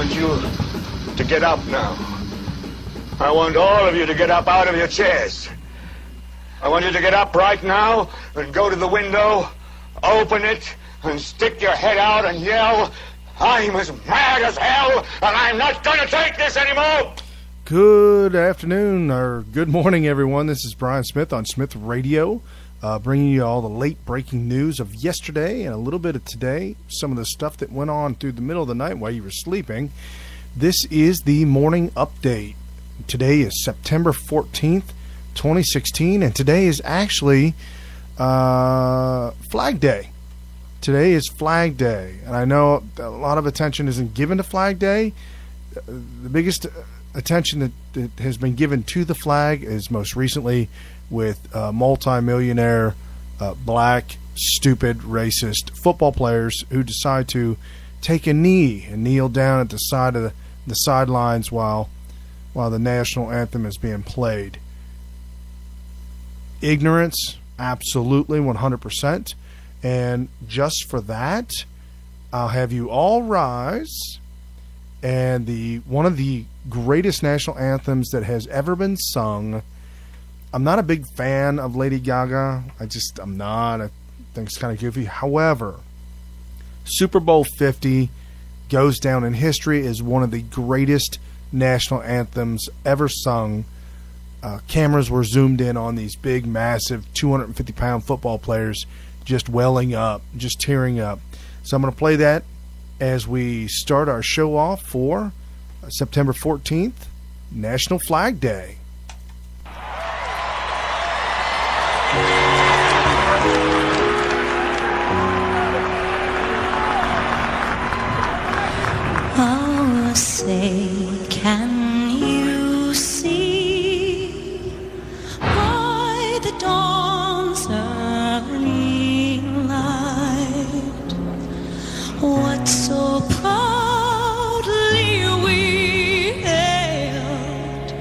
want you to get up now. I want all of you to get up out of your chairs. I want you to get up right now and go to the window, open it, and stick your head out and yell, I'm as mad as hell, and I'm not going to take this anymore! Good afternoon, or good morning, everyone. This is Brian Smith on Smith Radio, bringing you all the late-breaking news of yesterday and a little bit of today, some of the stuff that went on through the middle of the night while you were sleeping. This is the morning update. Today is September 14th, 2016, and today is actually Flag Day. Today is Flag Day, and I know a lot of attention isn't given to Flag Day. The biggest attention that has been given to the flag is most recently with multi-millionaire, black, stupid, racist football players who decide to take a knee and kneel down at the side of the sidelines while the national anthem is being played. Ignorance, absolutely, 100%. And just for that, I'll have you all rise. And one of the greatest national anthems that has ever been sung. I'm not a big fan of Lady Gaga. I'm not. I think it's kind of goofy. However, Super Bowl 50 goes down in history as one of the greatest national anthems ever sung. Cameras were zoomed in on these big, massive 250-pound football players just welling up, just tearing up. So I'm going to play that as we start our show off for September 14th, National Flag Day. Oh, say, can you see by the dawn's early light what so proudly we hailed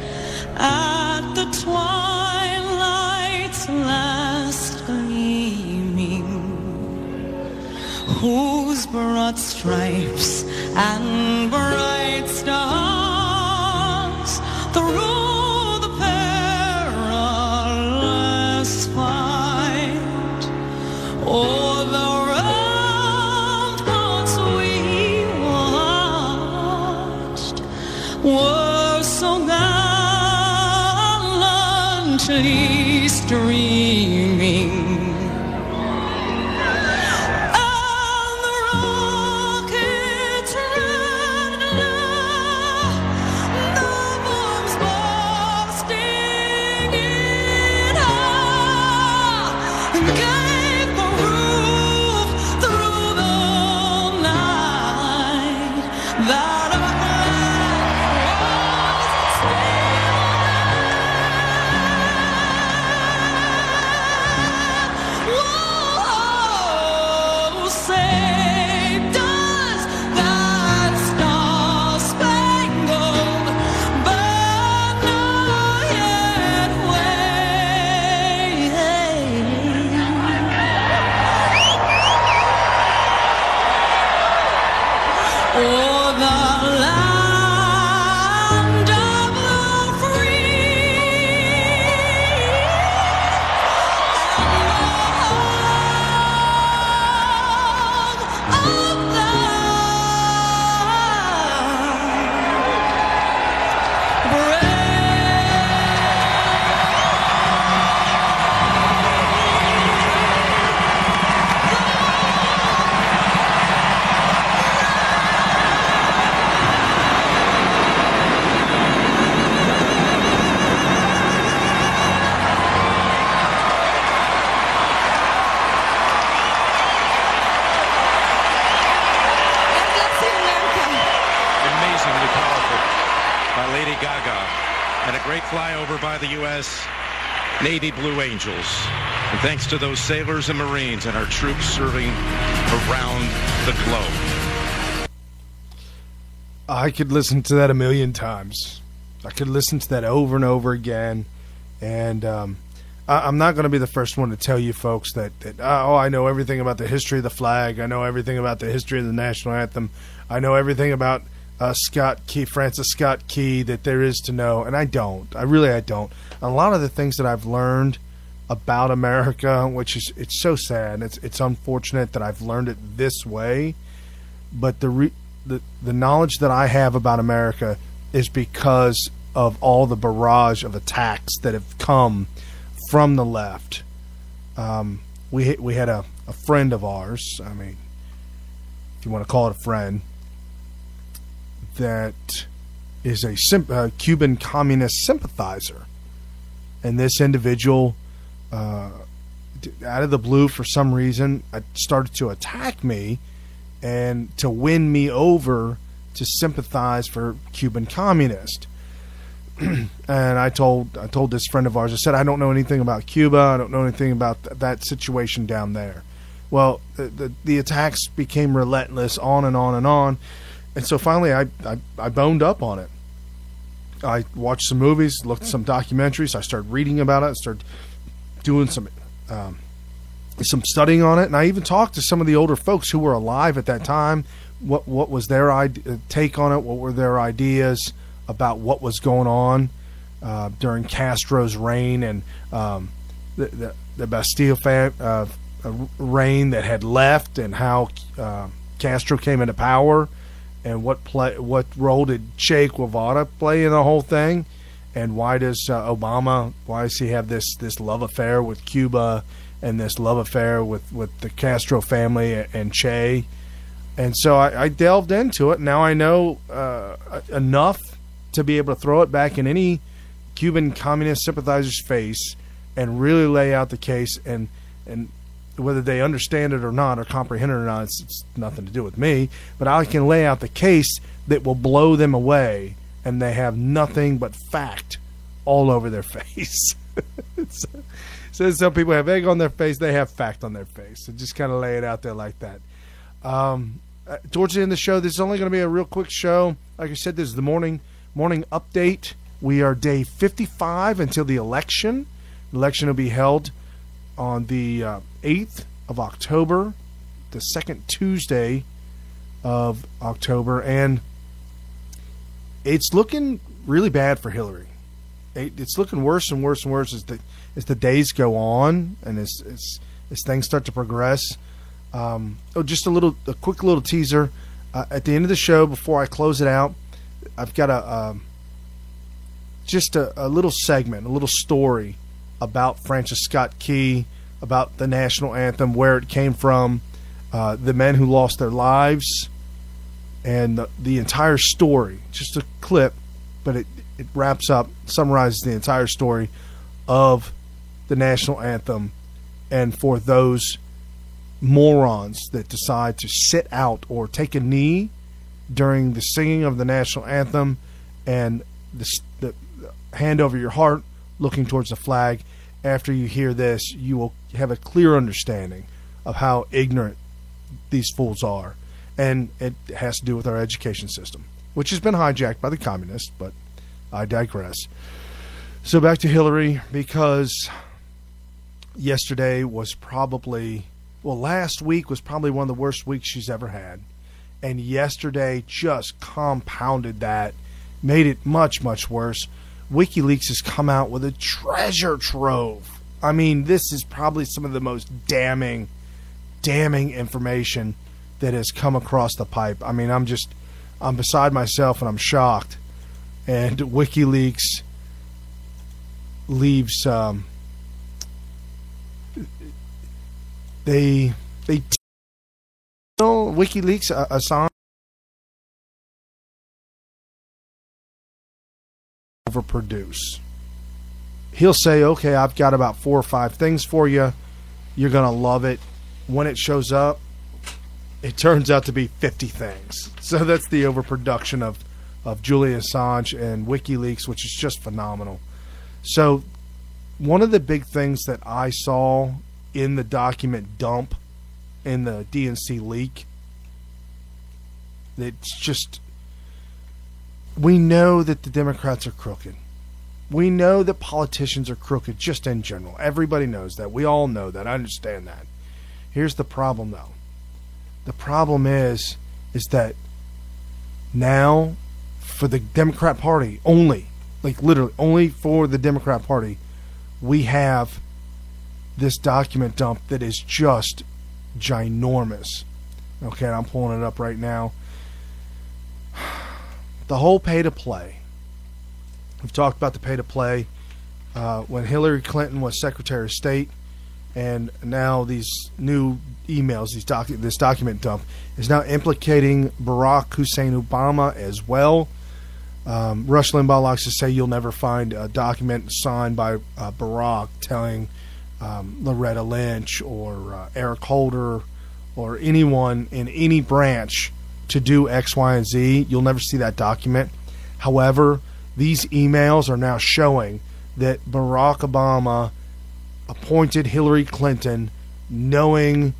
at the twilight's last gleaming, whose broad stripes and bright stars through the perilous fight o'er the ramparts we watched were so gallantly streaming. The U.S. Navy Blue Angels. And thanks to those sailors and Marines and our troops serving around the globe. I could listen to that a million times. I could listen to that over and over again. And I'm not going to be the first one to tell you folks that I know everything about the history of the flag. I know everything about the history of the national anthem. I know everything about Francis Scott Key, that there is to know, and I don't. I don't. A lot of the things that I've learned about America, which is, it's so sad. It's unfortunate that I've learned it this way, but the knowledge that I have about America is because of all the barrage of attacks that have come from the left. We had a friend of ours, I mean, if you want to call it a friend, that is a Cuban communist sympathizer. And this individual, out of the blue for some reason, started to attack me and to win me over to sympathize for Cuban communist. And I told this friend of ours, I said, I don't know anything about Cuba. I don't know anything about that situation down there. Well, the attacks became relentless, on and on and on. And so finally I boned up on it. I watched some movies, looked at some documentaries. I started reading about it. I started doing some studying on it. And I even talked to some of the older folks who were alive at that time. What was their take on it? What were their ideas about what was going on during Castro's reign and the Bastille reign that had left, and how Castro came into power, and what role did Che Guevara play in the whole thing, and why does he have this love affair with Cuba and this love affair with the Castro family and Che? And so I delved into it. Now I know enough to be able to throw it back in any Cuban communist sympathizer's face and really lay out the case, and whether they understand it or not, or comprehend it or not, it's nothing to do with me, but I can lay out the case that will blow them away, and they have nothing but fact all over their face. So some people have egg on their face, they have fact on their face. So just kind of lay it out there like that. Towards the end of the show, this is only going to be a real quick show. Like I said, this is the morning update. We are day 55 until the election. The election will be held on the 8th of October, the second Tuesday of October, and it's looking really bad for Hillary. It's looking worse and worse and worse as the days go on, and as things start to progress. Just a quick little teaser at the end of the show before I close it out. I've got a little segment, a little story about Francis Scott Key, about the national anthem, where it came from, the men who lost their lives, and the entire story. Just a clip, but it wraps up, summarizes the entire story of the national anthem, and for those morons that decide to sit out or take a knee during the singing of the national anthem and the hand over your heart looking towards the flag. After you hear this, you will have a clear understanding of how ignorant these fools are. And it has to do with our education system, which has been hijacked by the communists, but I digress. So back to Hillary, because yesterday was last week was probably one of the worst weeks she's ever had. And yesterday just compounded that, made it much, much worse. WikiLeaks has come out with a treasure trove. I mean, this is probably some of the most damning information that has come across the pipe. I mean, I'm beside myself and I'm shocked. And WikiLeaks leaves, WikiLeaks, Assange overproduce. He'll say, okay, I've got about 4 or 5 things for you. You're going to love it. When it shows up, it turns out to be 50 things. So that's the overproduction of Julian Assange and WikiLeaks, which is just phenomenal. So one of the big things that I saw in the document dump, in the DNC leak, it's just, we know that the Democrats are crooked. We know that politicians are crooked just in general. Everybody knows that. We all know that. I understand that. Here's the problem, though. The problem is that Now, for the Democrat Party only, like literally only for the Democrat Party, we have this document dump that is just ginormous. Okay, I'm pulling it up right now. The whole pay-to-play. We've talked about the pay-to-play when Hillary Clinton was Secretary of State, and now these new emails, this document dump, is now implicating Barack Hussein Obama as well. Rush Limbaugh likes to say you'll never find a document signed by Barack telling Loretta Lynch or Eric Holder or anyone in any branch to do X, Y, and Z. You'll never see that document. However, these emails are now showing that Barack Obama appointed Hillary Clinton knowing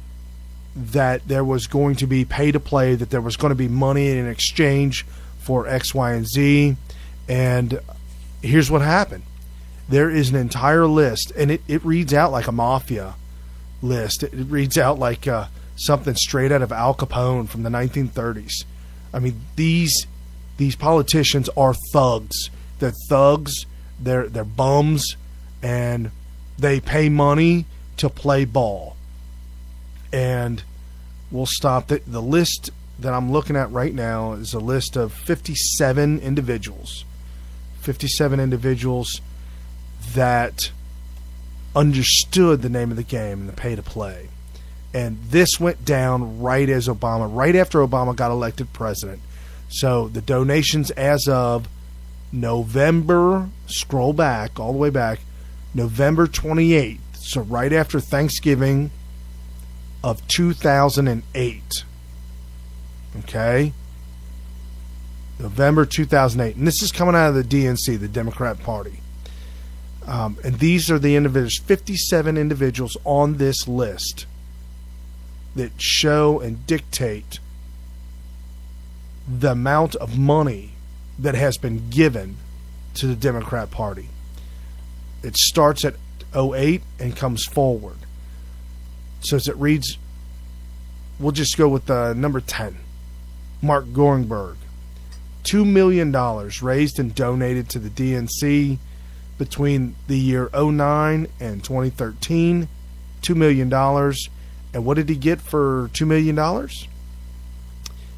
that there was going to be pay-to-play, that there was going to be money in exchange for X, Y, and Z. And here's what happened. There is an entire list, and it reads out like a mafia list. It reads out like something straight out of Al Capone from the 1930s. I mean, these politicians are thugs. They're thugs. They're bums, and they pay money to play ball. And we'll stop. The list that I'm looking at right now is a list of 57 individuals. 57 individuals that understood the name of the game and the pay-to-play. And this went down right after Obama got elected president. So the donations as of November, scroll back, all the way back, November 28th, so right after Thanksgiving of 2008. Okay? November 2008. And this is coming out of the DNC, the Democrat Party. And these are the individuals, 57 individuals on this list that show and dictate the amount of money that has been given to the Democrat Party. It starts at 08 and comes forward. So as it reads, we'll just go with number 10. Mark Gorenberg. $2 million raised and donated to the DNC between the year 09 and 2013. $2 million. And what did he get for $2 million?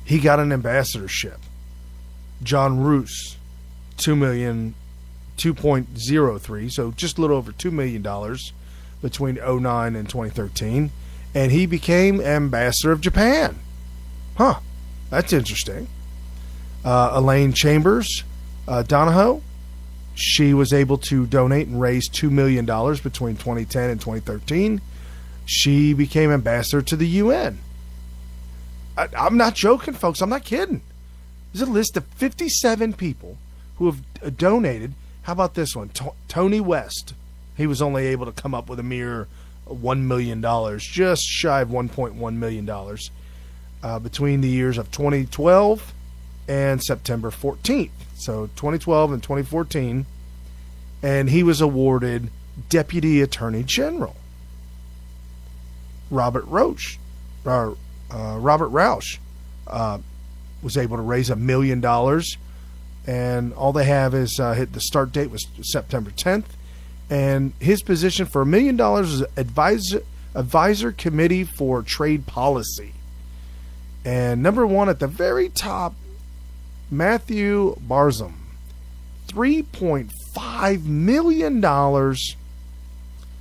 He got an ambassadorship. John Roos, $2.03, so just a little over $2 million between 09 and 2013. And he became ambassador of Japan. Huh, that's interesting. Elaine Chambers Donahoe, she was able to donate and raise $2 million between 2010 and 2013. She became ambassador to the UN. I'm not joking, folks. I'm not kidding. There's a list of 57 people who have donated. How about this one? Tony West. He was only able to come up with a mere $1 million, just shy of $1.1 million, between the years of 2012 and September 14th. So 2012 and 2014. And he was awarded Deputy Attorney General. Robert Rauch was able to raise $1 million, and all they have is the start date was September 10th, and his position for $1 million is advisor committee for trade policy. And number one at the very top, Matthew Barzum, $3.5 million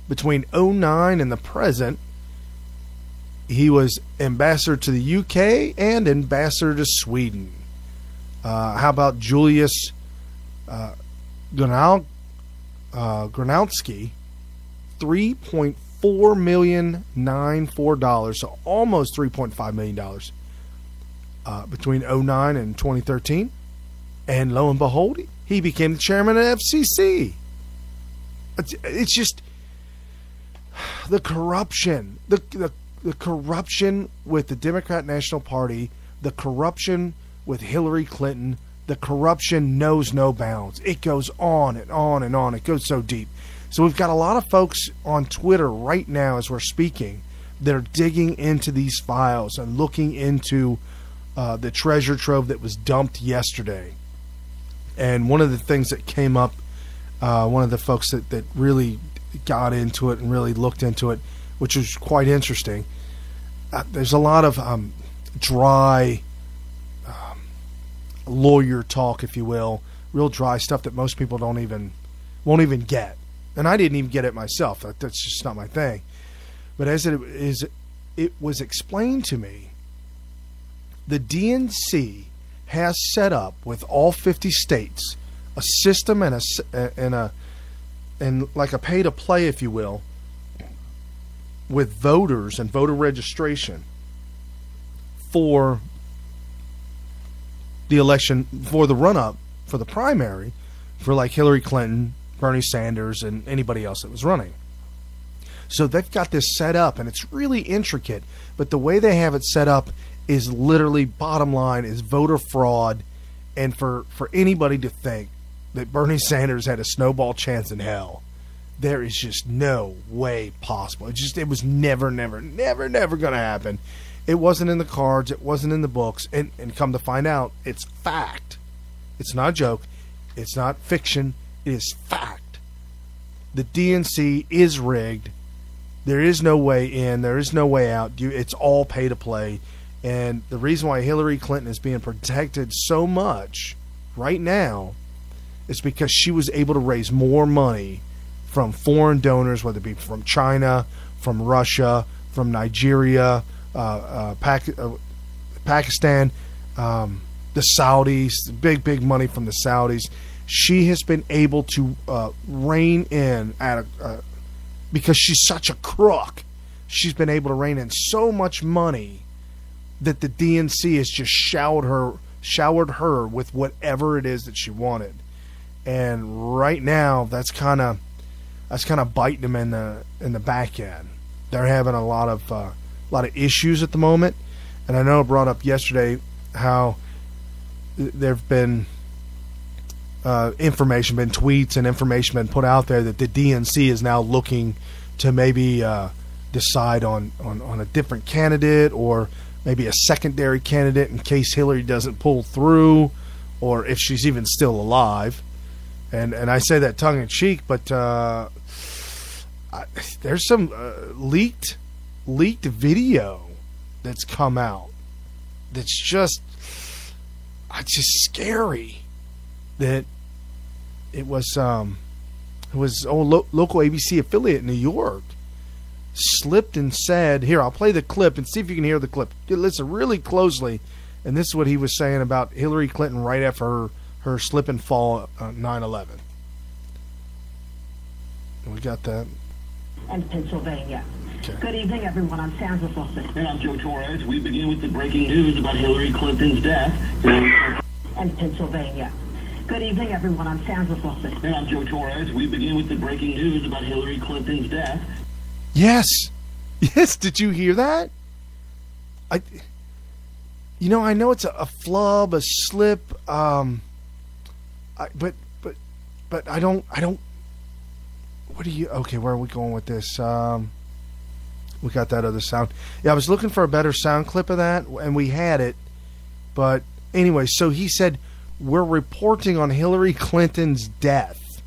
between 2009 and the present. He was ambassador to the UK and ambassador to Sweden. How about Julius Gronowski? $3.494, so almost $3.5 million between 2009 and 2013. And lo and behold, he became the chairman of FCC. It's just the corruption. The corruption with the Democrat National Party, the corruption with Hillary Clinton, the corruption knows no bounds. It goes on and on and on. It goes so deep. So we've got a lot of folks on Twitter right now as we're speaking that are digging into these files and looking into the treasure trove that was dumped yesterday. And one of the things that came up, one of the folks that really got into it and really looked into it, which was quite interesting, there's a lot of dry lawyer talk, if you will, real dry stuff that most people won't even get. And I didn't even get it myself. That's just not my thing. But as it was explained to me, the DNC has set up with all 50 states a system and like a pay to play, if you will, with voters and voter registration for the election, for the run-up, for the primary, for like Hillary Clinton, Bernie Sanders, and anybody else that was running. So they've got this set up, and it's really intricate, but the way they have it set up is literally, bottom line, is voter fraud. And for anybody to think that Bernie Sanders had a snowball chance in hell, there is just no way possible. It was never going to happen. It wasn't in the cards. It wasn't in the books. And come to find out, it's fact. It's not a joke. It's not fiction. It is fact. The DNC is rigged. There is no way in. There is no way out. It's all pay to play. And the reason why Hillary Clinton is being protected so much right now is because she was able to raise more money from foreign donors, whether it be from China, from Russia, from Nigeria, Pakistan, the Saudis, big money from the Saudis. She has been able to rein in because she's such a crook. She's been able to rein in so much money that the DNC has just showered her with whatever it is that she wanted. And right now, that's kind of biting them in the back end. They're having a lot of issues at the moment. And I know I brought up yesterday how there've been tweets and information been put out there that the DNC is now looking to maybe decide on a different candidate, or maybe a secondary candidate in case Hillary doesn't pull through, or if she's even still alive. And I say that tongue in cheek, but there's some leaked video that's come out that's just scary. That it was local ABC affiliate in New York slipped and said, here, I'll play the clip and see if you can hear the clip. Listen really closely, and this is what he was saying about Hillary Clinton right after her slip and fall on 9/11. We got that. And Pennsylvania. Okay. Good evening, everyone. I'm Sandra Wilson. And I'm Joe Torres. We begin with the breaking news about Hillary Clinton's death. And Pennsylvania. Good evening, everyone. I'm Sandra Wilson. And I'm Joe Torres. We begin with the breaking news about Hillary Clinton's death. Yes. Did you hear that? I know it's a flub, a slip, but I don't. Where are we going with this? We got that other sound. Yeah, I was looking for a better sound clip of that, and we had it. But anyway, so he said, we're reporting on Hillary Clinton's death.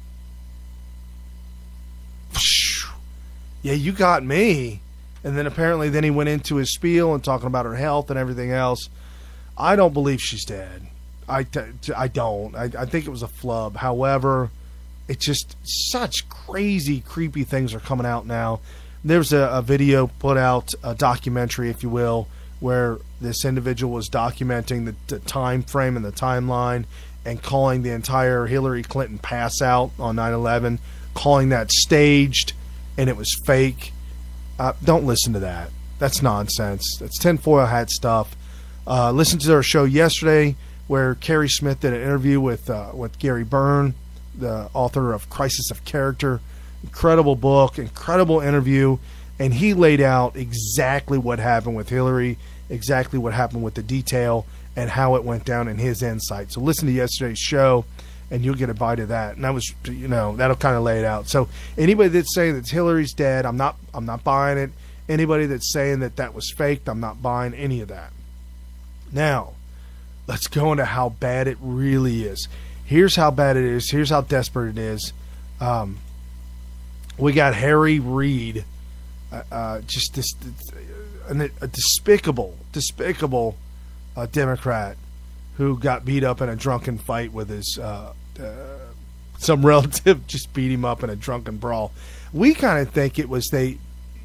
Yeah, you got me. And then apparently he went into his spiel and talking about her health and everything else. I don't believe she's dead. I don't. I think it was a flub. However, it's just such crazy, creepy things are coming out now. There's a video put out, a documentary, if you will, where this individual was documenting the time frame and the timeline and calling the entire Hillary Clinton pass out on 9/11, calling that staged, and it was fake. Don't listen to that. That's nonsense. That's tinfoil hat stuff. Listen to their show yesterday where Carrie Smith did an interview with Gary Byrne, the author of Crisis of Character. Incredible book, incredible interview, and he laid out exactly what happened with Hillary, exactly what happened with the detail, and how it went down in his insight. So listen to yesterday's show, and you'll get a bite of that. And that was, that'll kind of lay it out. So anybody that's saying that Hillary's dead, I'm not buying it. Anybody that's saying that was faked, I'm not buying any of that. Now, let's go into how bad it really is. Here's how bad it is. Here's how desperate it is. We got Harry Reid, just a despicable Democrat who got beat up in a drunken fight with his some relative. Just beat him up in a drunken brawl. We kind of think it was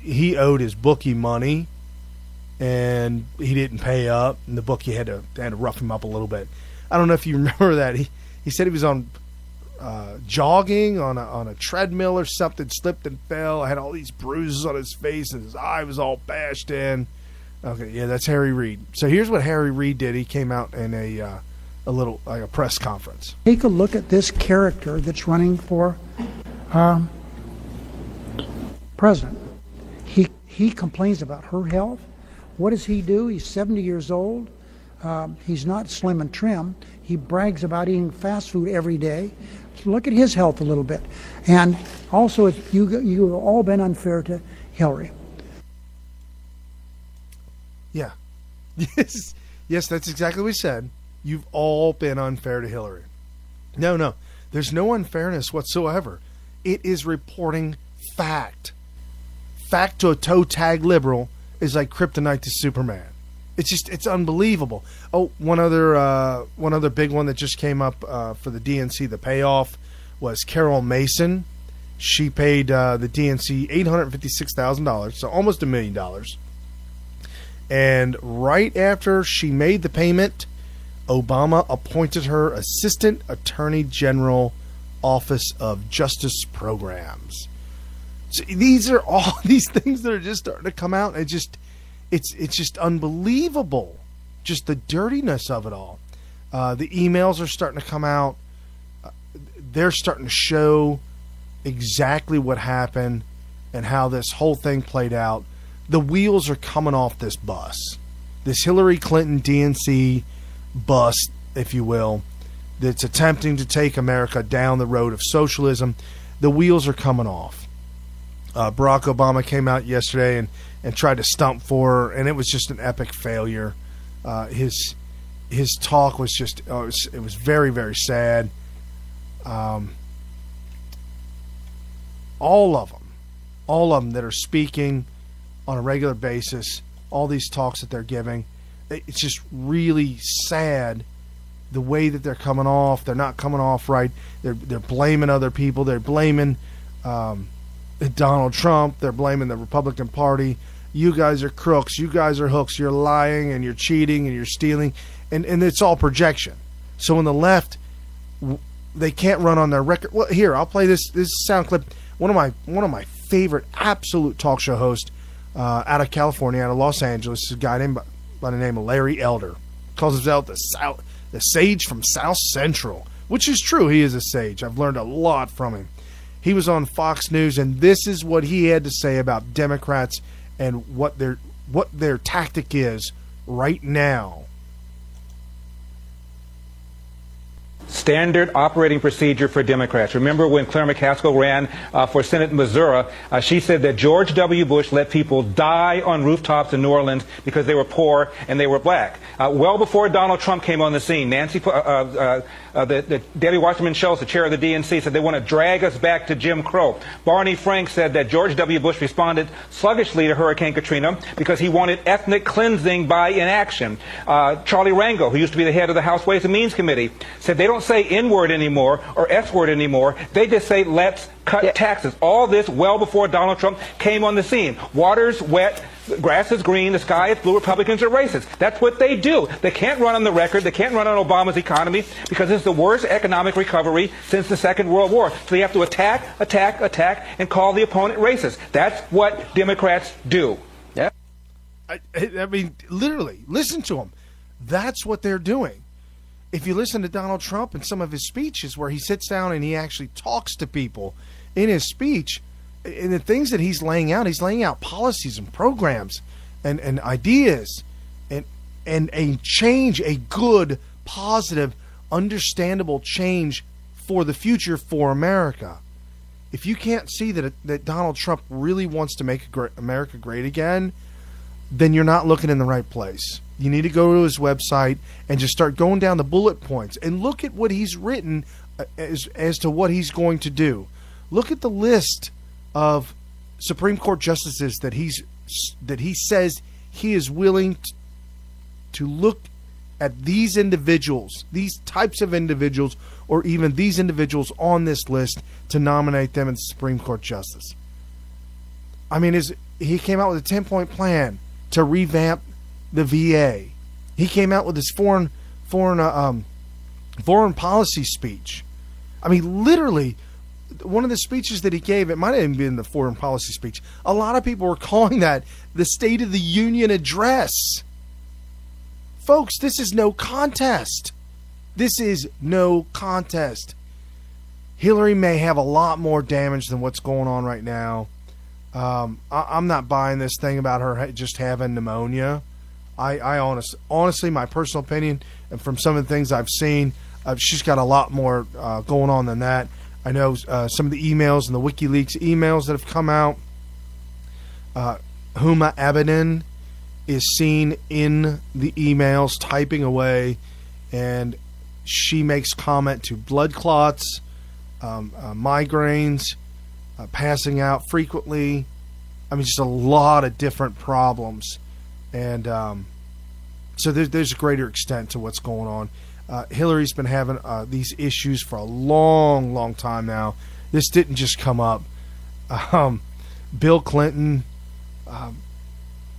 he owed his bookie money and he didn't pay up, and the bookie had to rough him up a little bit. I don't know if you remember that. He said he was on jogging on a treadmill or something, slipped and fell, had all these bruises on his face, and his eye was all bashed in. Okay, yeah, that's Harry Reid. So here's what Harry Reid did. He came out in a little like a press conference. Take a look at this character that's running for president. He complains about her health. What does he do? He's 70 years old. He's not slim and trim. He brags about eating fast food every day. So look at his health a little bit. And also, you have all been unfair to Hillary. Yeah. Yes, that's exactly what he said. You've all been unfair to Hillary. No. There's no unfairness whatsoever. It is reporting fact. Fact to a toe tag liberal is like kryptonite to Superman. It's unbelievable. Oh, one other big one that just came up for the DNC, the payoff, was Carol Mason. She paid the DNC $856,000, so almost $1 million. And right after she made the payment, Obama appointed her Assistant Attorney General, Office of Justice Programs. So these are all these things that are just starting to come out. It's just unbelievable, just the dirtiness of it all. The emails are starting to come out. They're starting to show exactly what happened and how this whole thing played out. The wheels are coming off this bus, this Hillary Clinton DNC bus, if you will, that's attempting to take America down the road of socialism. The wheels are coming off. Barack Obama came out yesterday and tried to stump for her, and it was just an epic failure. His talk was just it was very, very sad. All of them that are speaking on a regular basis, all these talks that they're giving, it's just really sad the way that they're coming off. They're not coming off right. They're blaming other people. They're blaming Donald Trump. They're blaming the Republican Party. You guys are crooks. You guys are hooks. You're lying and you're cheating and you're stealing, and it's all projection. So on the left, they can't run on their record. Well, here, I'll play this sound clip. One of my favorite absolute talk show hosts out of California, out of Los Angeles, is a guy named by the name of Larry Elder. Calls himself the sage from South Central, which is true. He is a sage. I've learned a lot from him. He was on Fox News, and this is what he had to say about Democrats and what their tactic is right now. Standard operating procedure for Democrats. Remember when Claire McCaskill ran for Senate in Missouri, she said that George W. Bush let people die on rooftops in New Orleans because they were poor and they were black. Well before Donald Trump came on the scene, Debbie Wasserman Schultz, the chair of the DNC, said they want to drag us back to Jim Crow. Barney Frank said that George W. Bush responded sluggishly to Hurricane Katrina because he wanted ethnic cleansing by inaction. Charlie Rango, who used to be the head of the House Ways and Means Committee, said they don't say N-word anymore or S-word anymore. They just say, let's cut taxes. All this well before Donald Trump came on the scene. Water's wet, grass is green, the sky is blue, Republicans are racist. That's what they do. They can't run on the record. They can't run on Obama's economy because it's the worst economic recovery since the Second World War. So they have to attack, and call the opponent racist. That's what Democrats do. Yeah. I mean, literally, listen to them. That's what they're doing. If you listen to Donald Trump and some of his speeches where he sits down and he actually talks to people in his speech, and the things that he's laying out policies and programs and ideas and a change, a good, positive, understandable change for the future for America. If you can't see that Donald Trump really wants to make America great again, then you're not looking in the right place. You need to go to his website and just start going down the bullet points and look at what he's written as to what he's going to do. Look at the list of Supreme Court justices that he says he is willing to look at these individuals, these types of individuals, or even these individuals on this list to nominate them as Supreme Court justice. I mean, he came out with a 10-point plan to revamp the VA. He came out with his foreign policy speech. I mean, literally, one of the speeches that he gave, it might have even been the foreign policy speech. A lot of people were calling that the State of the Union address. Folks, this is no contest. This is no contest. Hillary may have a lot more damage than what's going on right now. I'm not buying this thing about her just having pneumonia. I honestly, my personal opinion, and from some of the things I've seen, she's got a lot more going on than that. I know some of the emails and the WikiLeaks emails that have come out. Huma Abedin is seen in the emails typing away, and she makes comment to blood clots, migraines, passing out frequently. I mean, just a lot of different problems. And so there's a greater extent to what's going on. Hillary's been having these issues for a long, long time now. This didn't just come up. Bill Clinton,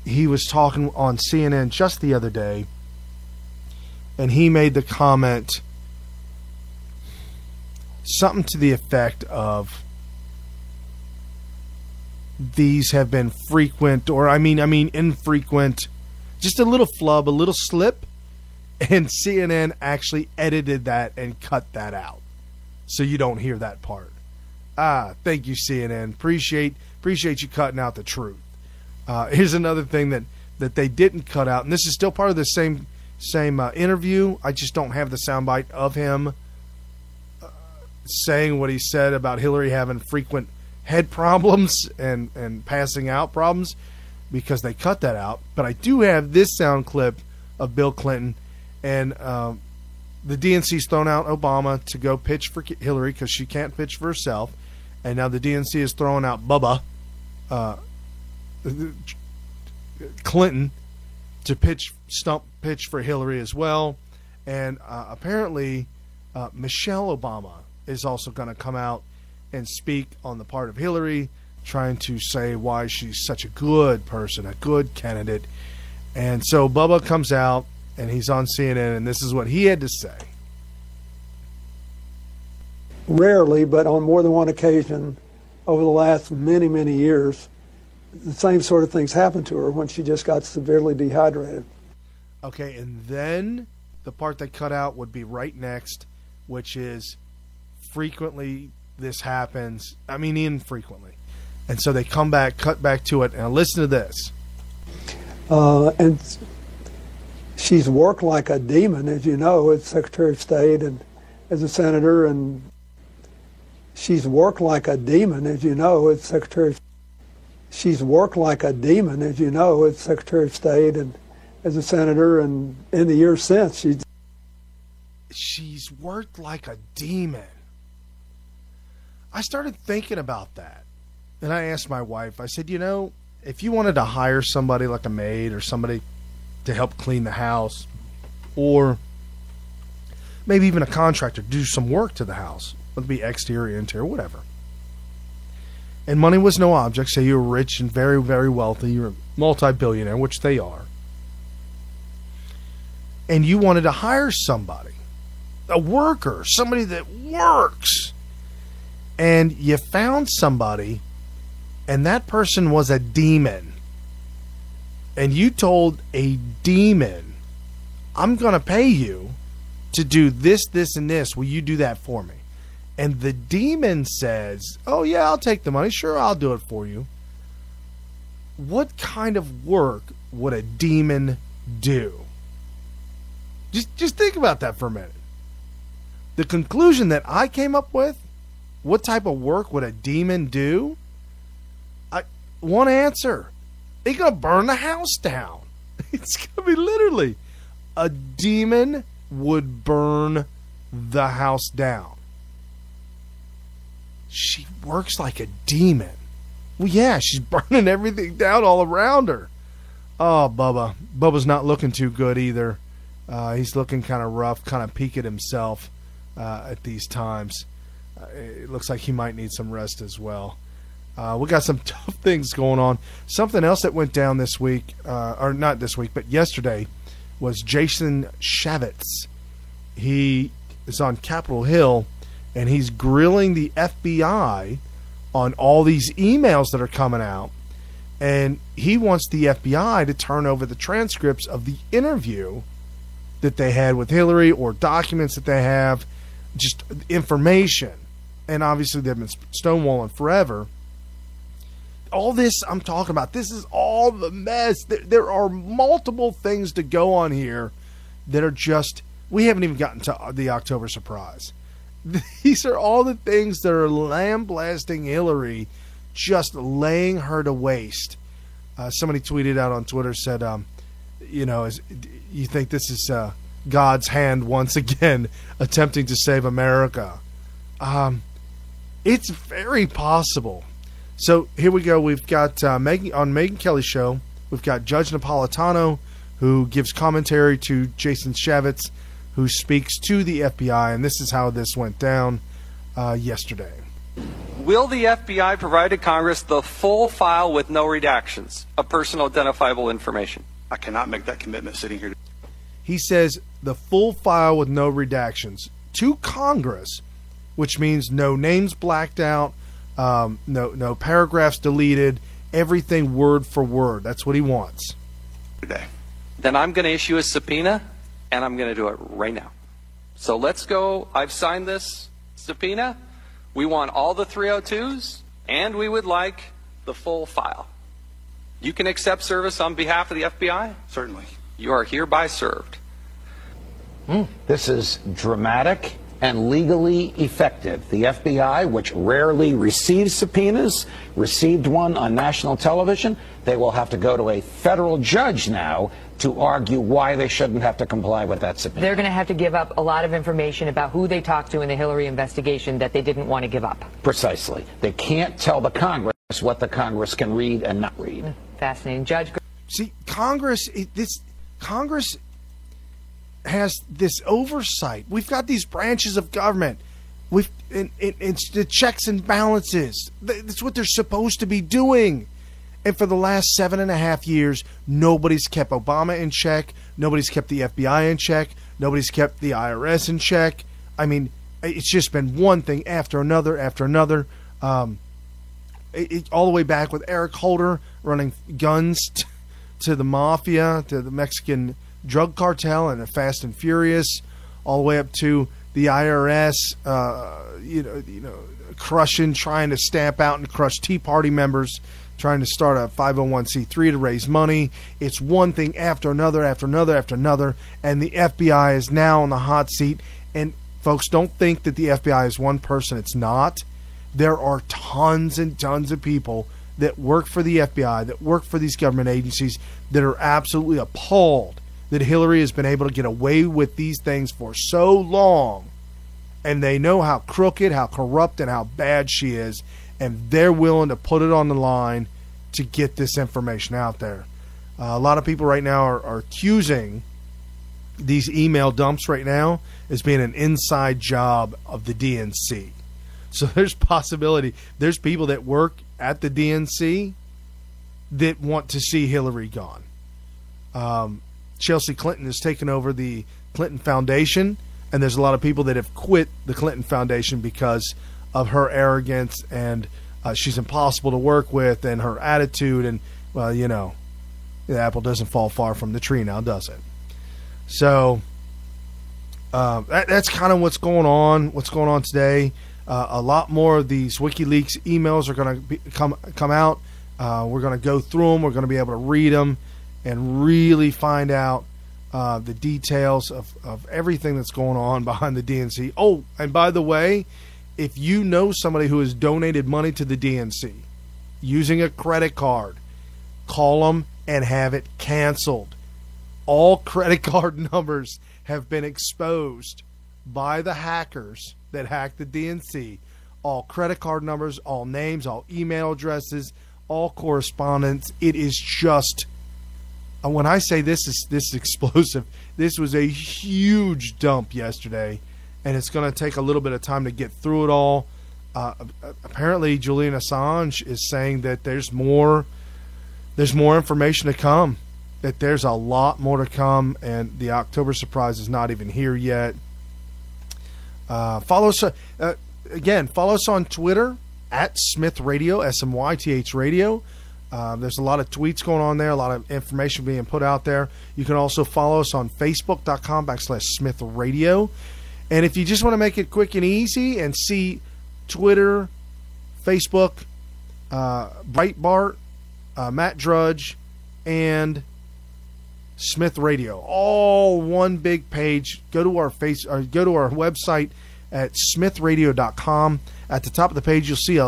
he was talking on CNN just the other day, and he made the comment, something to the effect of, these have been frequent, or I mean infrequent, just a little flub, a little slip, and CNN actually edited that and cut that out, so you don't hear that part. Thank you, CNN. Appreciate you cutting out the truth. Here's another thing that they didn't cut out, and this is still part of the same interview. I just don't have the soundbite of him saying what he said about Hillary having frequent head problems and passing out problems, because they cut that out. But I do have this sound clip of Bill Clinton, and the DNC's thrown out Obama to go pitch for Hillary because she can't pitch for herself, and now the DNC is throwing out Bubba Clinton to pitch for Hillary as well. And apparently Michelle Obama is also going to come out and speak on the part of Hillary, trying to say why she's such a good person, a good candidate. And so Bubba comes out, and he's on CNN, and this is what he had to say. Rarely, but on more than one occasion over the last many, many years, the same sort of things happened to her when she just got severely dehydrated. Okay, and then the part they cut out would be right next, which is frequently this happens. I mean, infrequently. And so they cut back to it, and listen to this. And she's worked like a demon, as you know, as Secretary of State and as a senator, and she's worked like a demon, as you know, as Secretary. She's worked like a demon, as you know, as Secretary of State and as a senator, and in the years since, she's worked like a demon. I started thinking about that, and I asked my wife, I said, if you wanted to hire somebody like a maid or somebody to help clean the house, or maybe even a contractor to do some work to the house, whether it be exterior, interior, whatever, and money was no object, say you're rich and very, very wealthy, you're a multi-billionaire, which they are, and you wanted to hire somebody, a worker, somebody that works, and you found somebody, and that person was a demon, and you told a demon, I'm going to pay you to do this, this, and this. Will you do that for me? And the demon says, oh, yeah, I'll take the money. Sure, I'll do it for you. What kind of work would a demon do? Just think about that for a minute. The conclusion that I came up with, what type of work would a demon do? One answer. They're going to burn the house down. It's going to be literally a demon would burn the house down. She works like a demon. Well, yeah, she's burning everything down all around her. Oh, Bubba. Bubba's not looking too good either. He's looking kind of rough, kind of peaked himself at these times. It looks like he might need some rest as well. We got some tough things going on. Something else that went down this week, or not this week, but yesterday, was Jason Chaffetz. He is on Capitol Hill, and he's grilling the FBI on all these emails that are coming out. And he wants the FBI to turn over the transcripts of the interview that they had with Hillary, or documents that they have, just information. And obviously they've been stonewalling forever. All this I'm talking about, this is all the mess. There are multiple things to go on here that are just, we haven't even gotten to the October surprise. These are all the things that are lambasting Hillary, just laying her to waste. Somebody tweeted out on Twitter, said, you think this is God's hand once again attempting to save America? It's very possible. So here we go. We've got on Megyn Kelly's show, we've got Judge Napolitano, who gives commentary to Jason Chaffetz, who speaks to the FBI, and this is how this went down yesterday. Will the FBI provide to Congress the full file with no redactions of personal identifiable information? I cannot make that commitment sitting here. He says the full file with no redactions to Congress, which means no names blacked out, no paragraphs deleted, everything word for word. That's what he wants. Today. Then I'm going to issue a subpoena, and I'm going to do it right now. So let's go. I've signed this subpoena. We want all the 302s, and we would like the full file. You can accept service on behalf of the FBI? Certainly. You are hereby served. This is dramatic and legally effective. The FBI, which rarely receives subpoenas, received one on national television. They will have to go to a federal judge now to argue why they shouldn't have to comply with that subpoena. They're going to have to give up a lot of information about who they talked to in the Hillary investigation that they didn't want to give up. Precisely. They can't tell the Congress what the Congress can read and not read. Fascinating. Judge. See, Congress has this oversight. We've got these branches of government. It's the checks and balances. That's what they're supposed to be doing. And for the last 7.5 years, nobody's kept Obama in check. Nobody's kept the FBI in check. Nobody's kept the IRS in check. I mean, it's just been one thing after another after another. All the way back with Eric Holder running guns to the mafia, to the Mexican drug cartel and the Fast and Furious, all the way up to the IRS, crushing, trying to stamp out and crush Tea Party members, trying to start a 501c3 to raise money. It's one thing after another, after another, after another, and the FBI is now on the hot seat. And folks, don't think that the FBI is one person. It's not. There are tons and tons of people that work for the FBI, that work for these government agencies, that are absolutely appalled that Hillary has been able to get away with these things for so long. And they know how crooked, how corrupt, and how bad she is. And they're willing to put it on the line to get this information out there. A lot of people right now are accusing these email dumps right now as being an inside job of the DNC. So there's possibility. There's people that work at the DNC that want to see Hillary gone. Chelsea Clinton has taken over the Clinton Foundation, and there's a lot of people that have quit the Clinton Foundation because of her arrogance, and she's impossible to work with, and her attitude, and, well, the apple doesn't fall far from the tree now, does it? So that's kind of what's going on today. A lot more of these WikiLeaks emails are going to come out. We're going to go through them. We're going to be able to read them and really find out the details of everything that's going on behind the DNC. Oh, and by the way, if you know somebody who has donated money to the DNC using a credit card, call them and have it canceled. all credit card numbers have been exposed by the hackers that hacked the DNC. All credit card numbers, all names, all email addresses, all correspondence. It is just, when I say this is explosive, this was a huge dump yesterday, and it's going to take a little bit of time to get through it all. Apparently, Julian Assange is saying that there's more information to come, that there's a lot more to come, and the October surprise is not even here yet. Follow us on Twitter at Smith Radio, SMYTH Radio. There's a lot of tweets going on there, a lot of information being put out there. You can also follow us on Facebook.com/Smith Radio. And if you just want to make it quick and easy and see Twitter, Facebook, Breitbart, Matt Drudge, and Smith Radio, all one big page. Go to our website at smithradio.com. At the top of the page, you'll see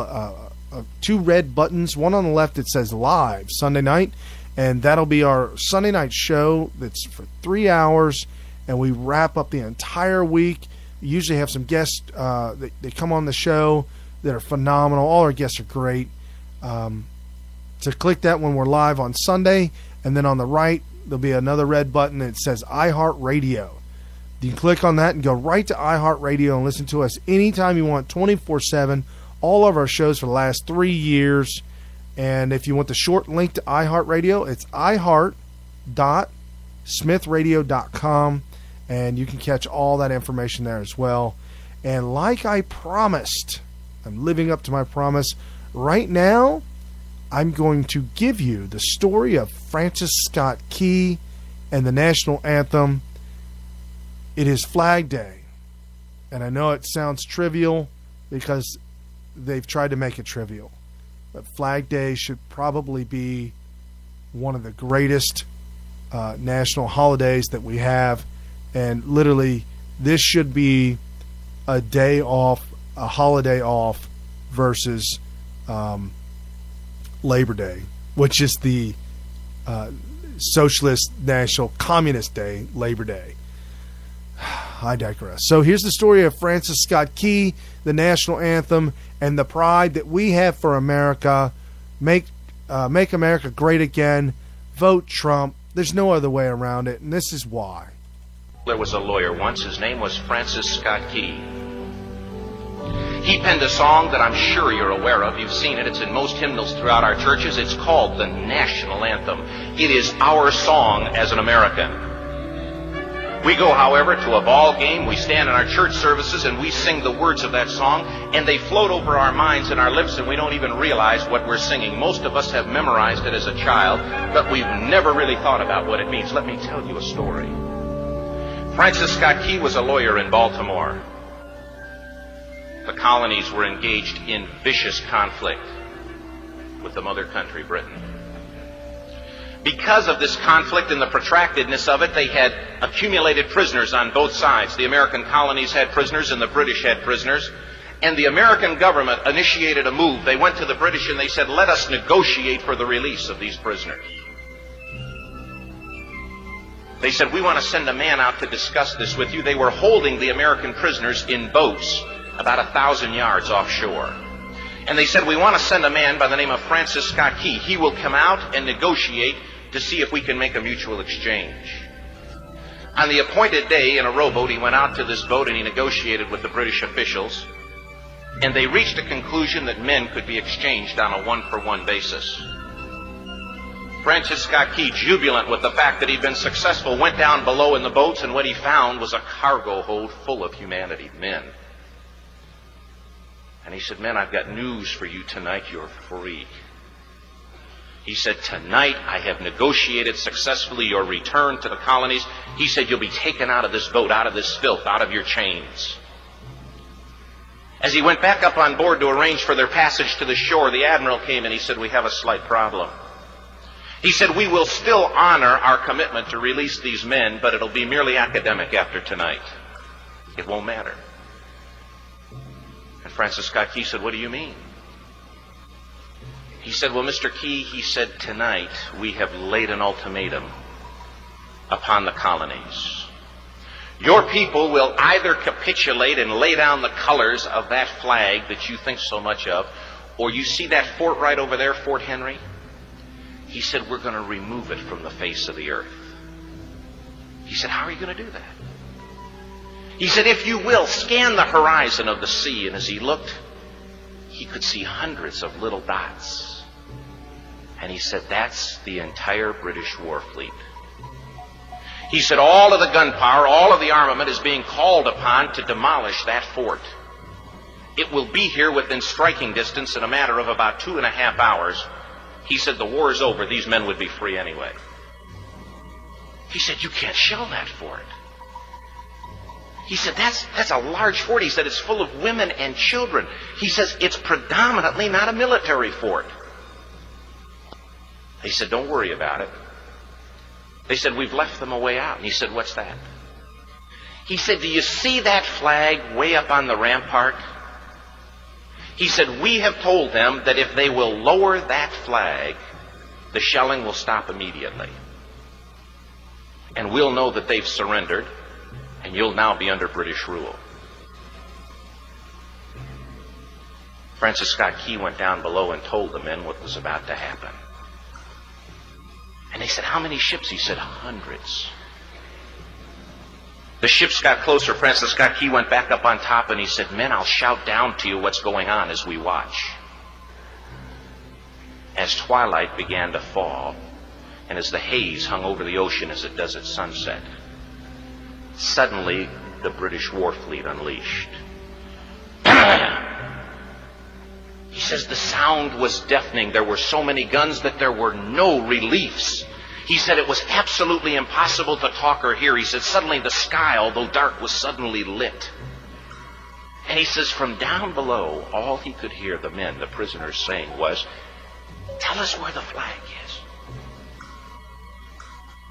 two red buttons. One on the left that says Live Sunday night, and that'll be our Sunday night show. That's for 3 hours, and we wrap up the entire week. We usually have some guests that come on the show that are phenomenal. All our guests are great. To click that when we're live on Sunday, and then on the right there'll be another red button that says iHeartRadio. You can click on that and go right to iHeartRadio and listen to us anytime you want, 24/7. All of our shows for the last 3 years. And if you want the short link to iHeartRadio, it's iHeart.smithradio.com, and you can catch all that information there as well. And like I promised, I'm living up to my promise. Right now, I'm going to give you the story of Francis Scott Key and the national anthem. It is Flag Day, and I know it sounds trivial because they've tried to make it trivial, but Flag Day should probably be one of the greatest national holidays that we have, and literally this should be a day off, a holiday off, versus Labor Day, which is the Socialist National Communist Day, Labor Day. I digress. So here's the story of Francis Scott Key, the national anthem, and the pride that we have for America. Make America great again. Vote Trump. There's no other way around it, and this is why. There was a lawyer once. His name was Francis Scott Key. He penned a song that I'm sure you're aware of. You've seen it. It's in most hymnals throughout our churches. It's called the National Anthem. It is our song as an American. We go, however, to a ball game. We stand in our church services and we sing the words of that song, and they float over our minds and our lips, and we don't even realize what we're singing. Most of us have memorized it as a child, but we've never really thought about what it means. Let me tell you a story. Francis Scott Key was a lawyer in Baltimore. The colonies were engaged in vicious conflict with the mother country, Britain. Because of this conflict and the protractedness of it, they had accumulated prisoners on both sides. The American colonies had prisoners and the British had prisoners. And the American government initiated a move. They went to the British and they said, let us negotiate for the release of these prisoners. They said, we want to send a man out to discuss this with you. They were holding the American prisoners in boats about 1,000 yards offshore. And they said, we want to send a man by the name of Francis Scott Key. He will come out and negotiate to see if we can make a mutual exchange. On the appointed day in a rowboat, he went out to this boat and he negotiated with the British officials. And they reached a conclusion that men could be exchanged on a one-for-one basis. Francis Scott Key, jubilant with the fact that he'd been successful, went down below in the boats, and what he found was a cargo hold full of humanity, men. And he said, men, I've got news for you tonight. You're free. He said, tonight I have negotiated successfully your return to the colonies. He said, you'll be taken out of this boat, out of this filth, out of your chains. As he went back up on board to arrange for their passage to the shore, the admiral came and he said, we have a slight problem. He said, we will still honor our commitment to release these men, but it'll be merely academic after tonight. It won't matter. And Francis Scott Key said, what do you mean? He said, well, Mr. Key, he said, tonight we have laid an ultimatum. upon the colonies. Your people will either capitulate and lay down the colors of that flag that you think so much of, or you see that fort right over there, Fort Henry? He said, we're going to remove it from the face of the earth. He said, how are you going to do that? He said, if you will, scan the horizon of the sea. And as he looked, he could see hundreds of little dots. And he said, that's the entire British war fleet. He said, all of the gunpowder, all of the armament is being called upon to demolish that fort. It will be here within striking distance in a matter of about 2.5 hours. He said, the war is over. These men would be free anyway. He said, you can't shell that fort. He said, that's a large fort. He said, it's full of women and children. He says, it's predominantly not a military fort. He said, don't worry about it. They said, we've left them a way out. And he said, what's that? He said, do you see that flag way up on the rampart? He said, we have told them that if they will lower that flag, the shelling will stop immediately. And we'll know that they've surrendered, and you'll now be under British rule. Francis Scott Key went down below and told the men what was about to happen. And they said, how many ships? He said, hundreds. The ships got closer. Francis Scott Key went back up on top and he said, men, I'll shout down to you what's going on as we watch. As twilight began to fall, and as the haze hung over the ocean as it does at sunset, suddenly the British war fleet unleashed. He says the sound was deafening. There were so many guns that there were no reliefs. He said it was absolutely impossible to talk or hear. He said suddenly the sky, although dark, was suddenly lit. And he says from down below, all he could hear the men, the prisoners, saying was, tell us where the flag is.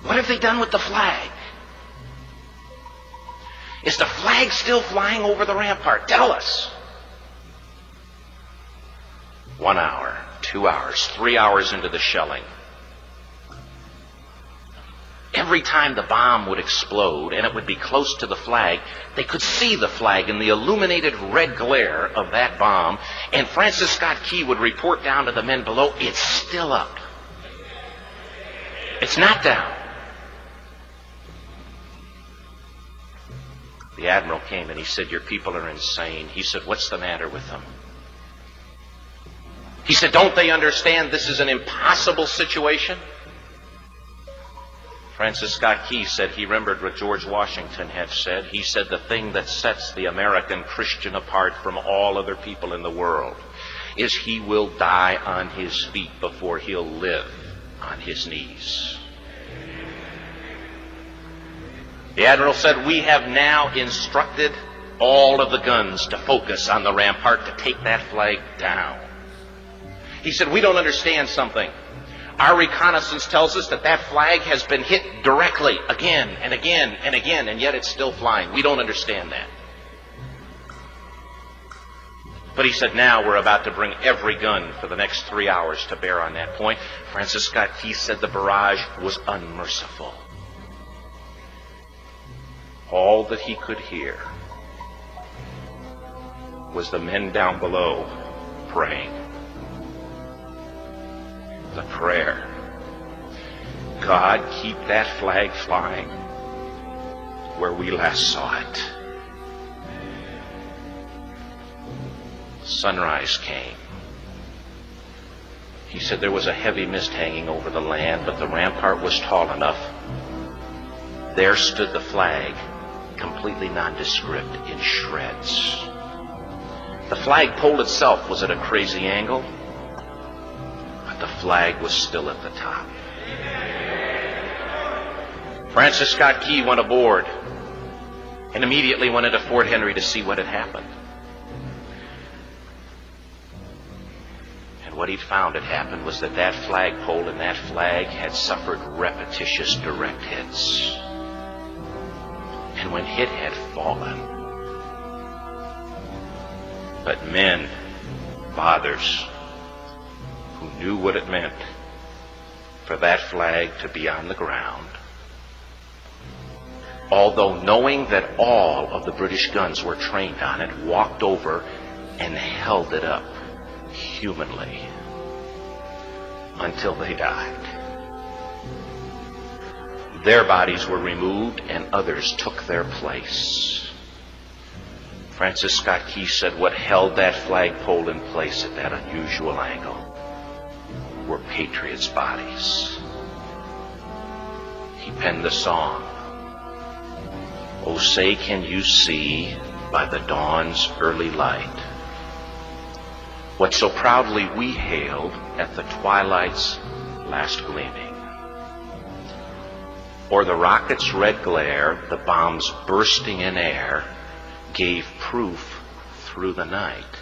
What have they done with the flag? Is the flag still flying over the rampart? Tell us. 1 hour, 2 hours, 3 hours into the shelling, every time the bomb would explode and it would be close to the flag, they could see the flag in the illuminated red glare of that bomb, and Francis Scott Key would report down to the men below, it's still up. It's not down. The admiral came and he said, your people are insane. He said, what's the matter with them? He said, don't they understand this is an impossible situation? Francis Scott Key said he remembered what George Washington had said. He said the thing that sets the American Christian apart from all other people in the world is he will die on his feet before he'll live on his knees. The admiral said, we have now instructed all of the guns to focus on the rampart to take that flag down. He said, we don't understand something. Our reconnaissance tells us that that flag has been hit directly again and again and again, and yet it's still flying. We don't understand that. But he said, now we're about to bring every gun for the next 3 hours to bear on that point. Francis Scott Key said the barrage was unmerciful. All that he could hear was the men down below praying. The prayer, God, keep that flag flying where we last saw it. Sunrise came. He said there was a heavy mist hanging over the land, but the rampart was tall enough. There stood the flag, completely nondescript, in shreds. The flagpole itself was at a crazy angle, but the flag was still at the top. Francis Scott Key went aboard and immediately went into Fort Henry to see what had happened. And what he'd found had happened was that that flagpole and that flag had suffered repetitious direct hits. And when it had fallen, but men, fathers, who knew what it meant for that flag to be on the ground, although knowing that all of the British guns were trained on it, walked over and held it up humanly until they died. Their bodies were removed and others took their place. Francis Scott Key said what held that flagpole in place at that unusual angle were patriots' bodies. He penned the song, "Oh, say can you see by the dawn's early light what so proudly we hailed at the twilight's last gleaming? Or the rocket's red glare, the bombs bursting in air, gave proof through the night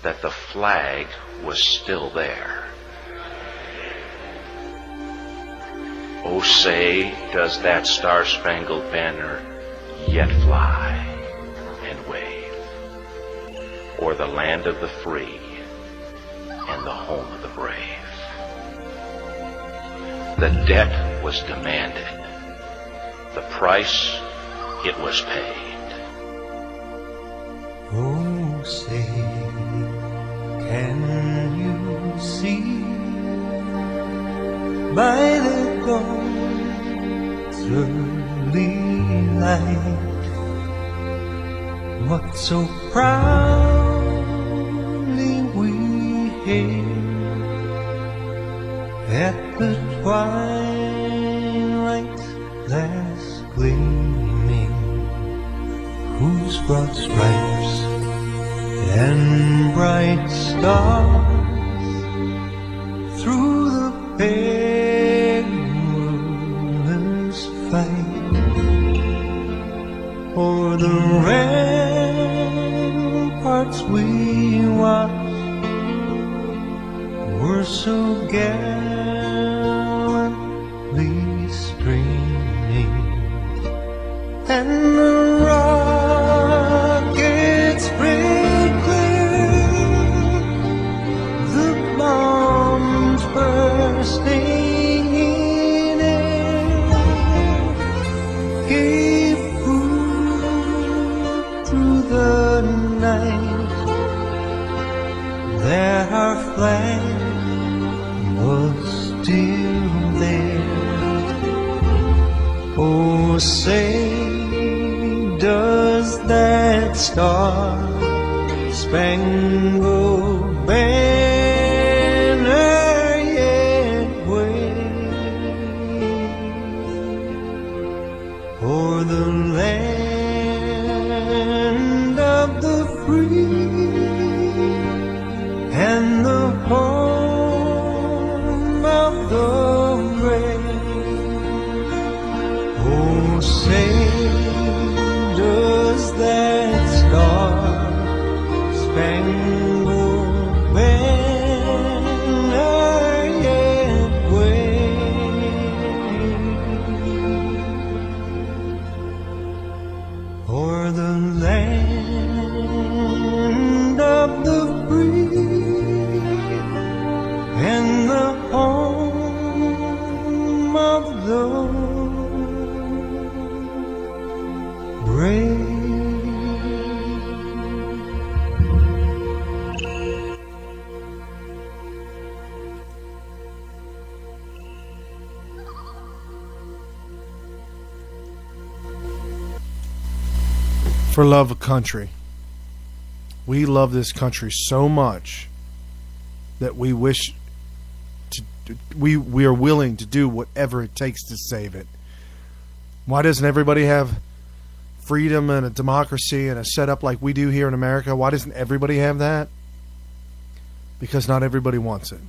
that the flag was still there. Oh, say, does that star-spangled banner yet fly and wave o'er the land of the free and the home of the brave? The debt was demanded. The price, it was paid. Oh, say, can you see by the dawn's early light what so proudly we hailed at the twilight's last gleaming, whose broad stripes and bright stars through the perilous fight o'er the ramparts we watched were so gallantly streaming, and the rockets spread clear, the bombs bursting in air gave proof through the night that our flag was still there. Oh, say, does that star-spangled banner yet wave o'er the land of the free and the home of the brave? Oh, say, does that star-spangled banner yet wave o'er the land of the free and the home of the brave? For love of country. We love this country so much that we wish to, we are willing to do whatever it takes to save it. Why doesn't everybody have freedom and a democracy and a setup like we do here in America? Why doesn't everybody have that? Because not everybody wants it.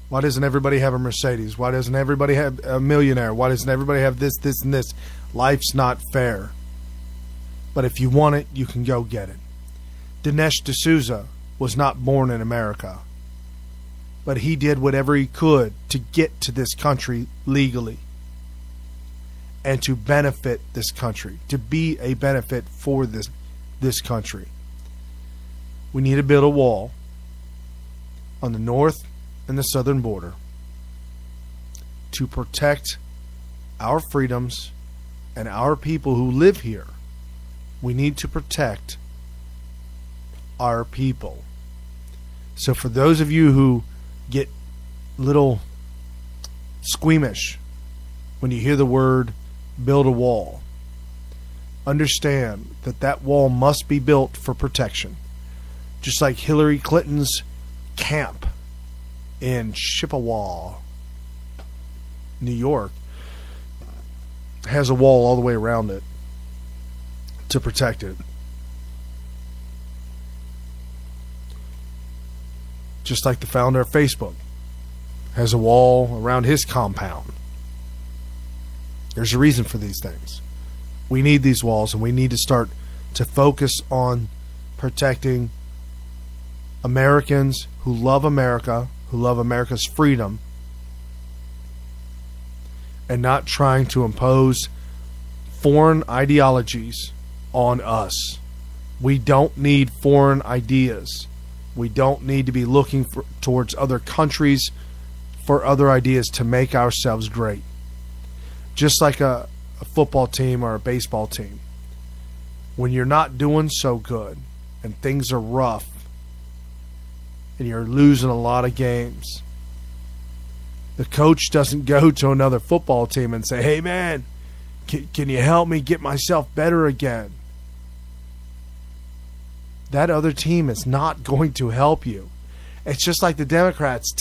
Why doesn't everybody have a Mercedes? Why doesn't everybody have a millionaire? Why doesn't everybody have this, this, and this? Life's not fair. But if you want it, you can go get it. Dinesh D'Souza was not born in America, but he did whatever he could to get to this country legally and to benefit this country, to be a benefit for this country. We need to build a wall on the north and the southern border to protect our freedoms and our people who live here. We need to protect our people. So for those of you who get little squeamish when you hear the word build a wall, understand that that wall must be built for protection. Just like Hillary Clinton's camp in Chippewa, New York, has a wall all the way around it to protect it. Just like the founder of Facebook has a wall around his compound. There's a reason for these things. We need these walls, and we need to start to focus on protecting Americans who love America, who love America's freedom, and not trying to impose foreign ideologies on us. We don't need foreign ideas. We don't need to be looking towards other countries for other ideas to make ourselves great. Just like a football team or a baseball team. When you're not doing so good and things are rough and you're losing a lot of games, the coach doesn't go to another football team and say, hey man, can you help me get myself better again? That other team is not going to help you. It's just like the Democrats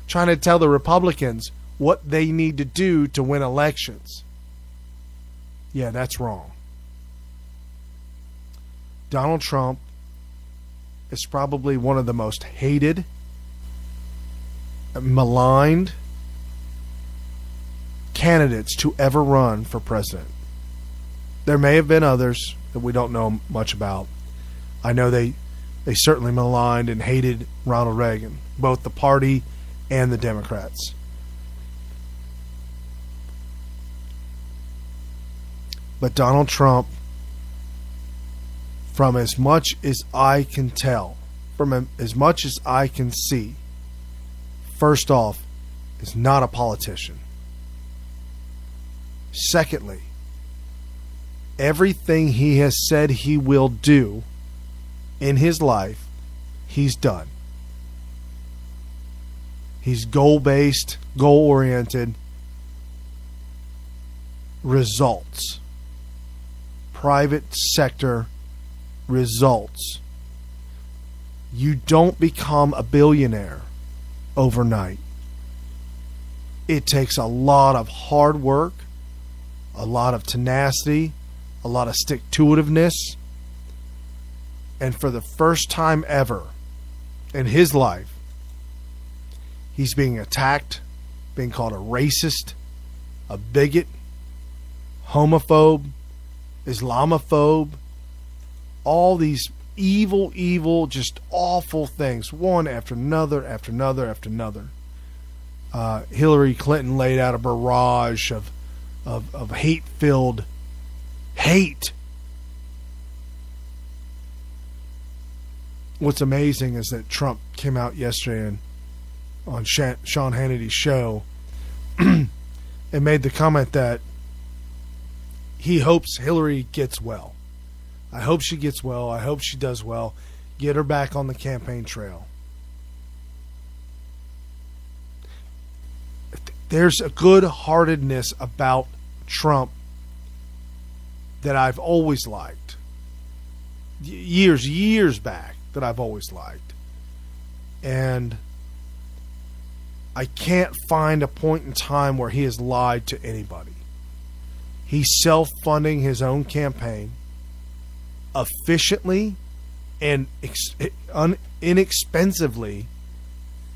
trying to tell the Republicans what they need to do to win elections. Yeah, that's wrong. Donald Trump is probably one of the most hated, maligned candidates to ever run for president. There may have been others that we don't know much about. I know they certainly maligned and hated Ronald Reagan, both the party and the Democrats. But Donald Trump, from as much as I can tell, from as much as I can see, first off, is not a politician. Secondly, everything he has said he will do in his life, he's done. He's goal-based, goal-oriented, results. Private sector results. You don't become a billionaire overnight. It takes a lot of hard work, a lot of tenacity, a lot of stick-to-itiveness. And for the first time ever in his life, he's being attacked, being called a racist, a bigot, homophobe, Islamophobe, all these evil, just awful things, one after another, after another, after another. Hillary Clinton laid out a barrage of hate-filled hate. What's amazing is that Trump came out yesterday on Sean Hannity's show and made the comment that he hopes Hillary gets well. I hope she gets well. I hope she does well. Get her back on the campaign trail. There's a good-heartedness about Trump that I've always liked. Years back that I've always liked. And I can't find a point in time where he has lied to anybody. He's self-funding his own campaign efficiently and inexpensively,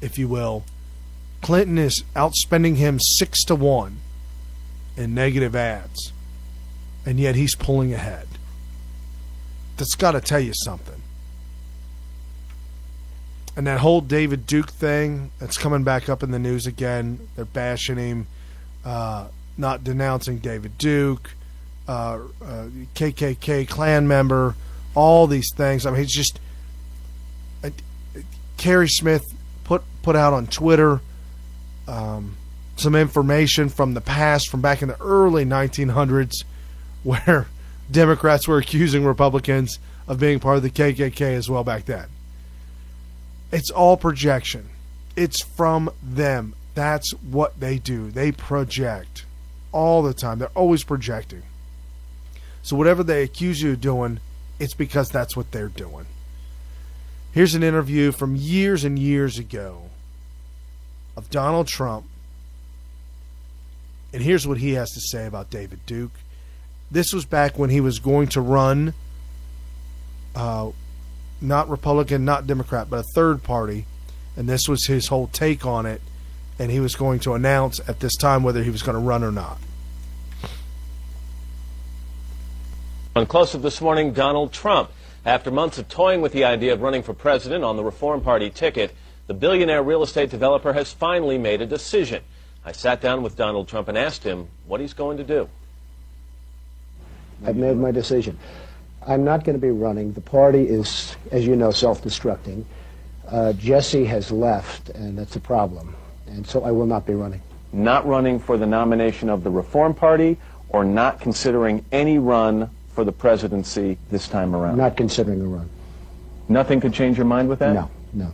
if you will. Clinton is outspending him 6-1 in negative ads, and yet he's pulling ahead. That's got to tell you something. And that whole David Duke thing that's coming back up in the news again, they're bashing him, not denouncing David Duke, KKK Klan member, all these things. I mean, it's just Kerry Smith put out on Twitter some information from the past, from back in the early 1900s, where Democrats were accusing Republicans of being part of the KKK as well back then. It's all projection. It's from them. That's what they do. They project all the time. They're always projecting. So whatever they accuse you of doing, it's because that's what they're doing. Here's an interview from years and years ago of Donald Trump. And here's what he has to say about David Duke. This was back when he was going to run, not Republican, not Democrat, but a third party. And this was his whole take on it. And he was going to announce at this time whether he was going to run or not. On Close Up this morning, Donald Trump. After months of toying with the idea of running for president on the Reform Party ticket, the billionaire real estate developer has finally made a decision. I sat down with Donald Trump and asked him what he's going to do. I've made my decision. I'm not going to be running. The party is, as you know, self-destructing. Jesse has left, and that's a problem. And so I will not be running. Not running for the nomination of the Reform Party, or not considering any run for the presidency this time around? Not considering a run. Nothing could change your mind with that? No.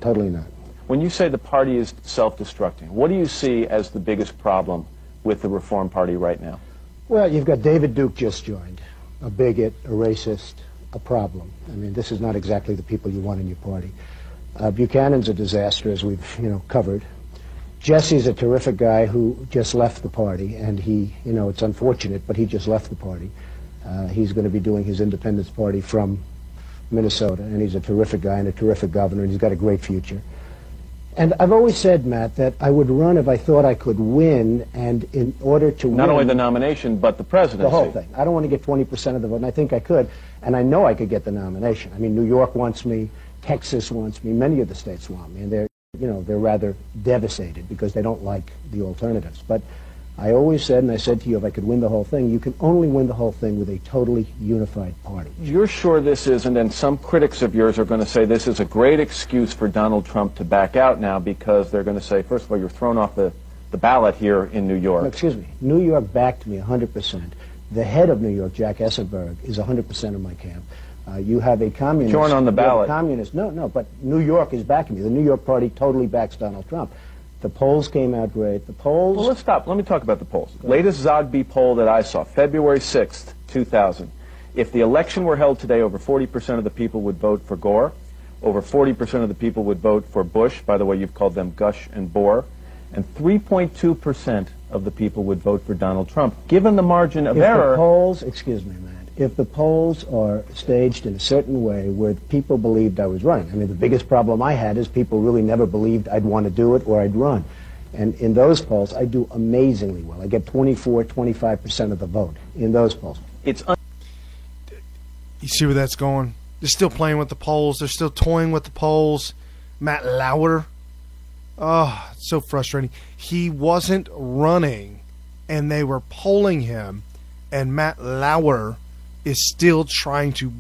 Totally not. When you say the party is self-destructing, what do you see as the biggest problem with the Reform Party right now? Well, you've got David Duke just joined. A bigot, a racist, a problem. I mean, this is not exactly the people you want in your party. Buchanan's a disaster, as we've, covered. Jesse's a terrific guy who just left the party, and he, it's unfortunate, but he just left the party. He's going to be doing his Independence Party from Minnesota, and he's a terrific guy and a terrific governor, and he's got a great future. And I've always said, Matt, that I would run if I thought I could win, and in order to Not only the nomination, but the presidency. The whole thing. I don't want to get 20% of the vote, and I think I could, and I know I could get the nomination. I mean, New York wants me, Texas wants me, many of the states want me, and they're rather devastated because they don't like the alternatives. But I always said, and I said to you, if I could win the whole thing, you can only win the whole thing with a totally unified party. You're sure this isn't, and some critics of yours are going to say this is a great excuse for Donald Trump to back out now because they're going to say, first of all, you're thrown off the ballot here in New York. No, excuse me. New York backed me 100%. The head of New York, Jack Essenberg, is 100% of my camp. You have a communist. You're on the ballot. Communist. No, but New York is backing me. The New York party totally backs Donald Trump. The polls came out great. The polls... Well, let's stop. Let me talk about the polls. Latest Zogby poll that I saw, February 6th, 2000. If the election were held today, over 40% of the people would vote for Gore. Over 40% of the people would vote for Bush. By the way, you've called them Gush and Bohr. And 3.2% of the people would vote for Donald Trump. Given the margin of error... If the polls... Excuse me, Matt. If the polls are staged in a certain way where people believed I was running, I mean, the biggest problem I had is people really never believed I'd want to do it or I'd run. And in those polls, I do amazingly well. I get 24, 25% of the vote in those polls. You see where that's going? They're still playing with the polls. They're still toying with the polls. Matt Lauer. Oh, it's so frustrating. He wasn't running, and they were polling him, and Matt Lauer is still trying to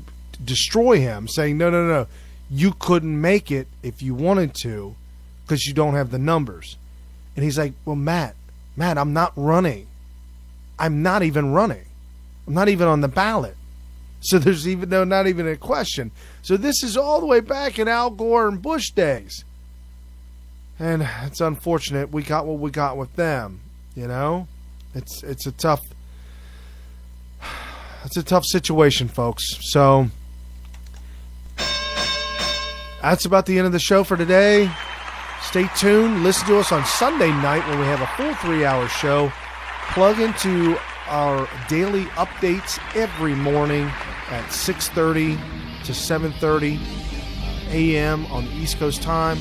destroy him, saying, no, you couldn't make it if you wanted to because you don't have the numbers. And he's like, well, Matt, I'm not running. I'm not even running. I'm not even on the ballot. So there's not even a question. So this is all the way back in Al Gore and Bush days. And it's unfortunate we got what we got with them, It's a tough... It's a tough situation, folks. So that's about the end of the show for today. Stay tuned. Listen to us on Sunday night when we have a full 3-hour show. Plug into our daily updates every morning at 6:30 to 7:30 a.m. on the East Coast time.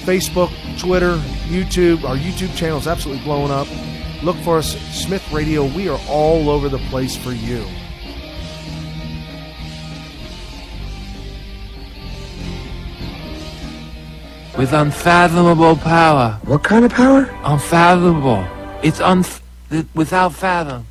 Facebook, Twitter, YouTube. Our YouTube channel is absolutely blowing up. Look for us, Smith Radio. We are all over the place for you. With unfathomable power. What kind of power? Unfathomable. It's without fathom.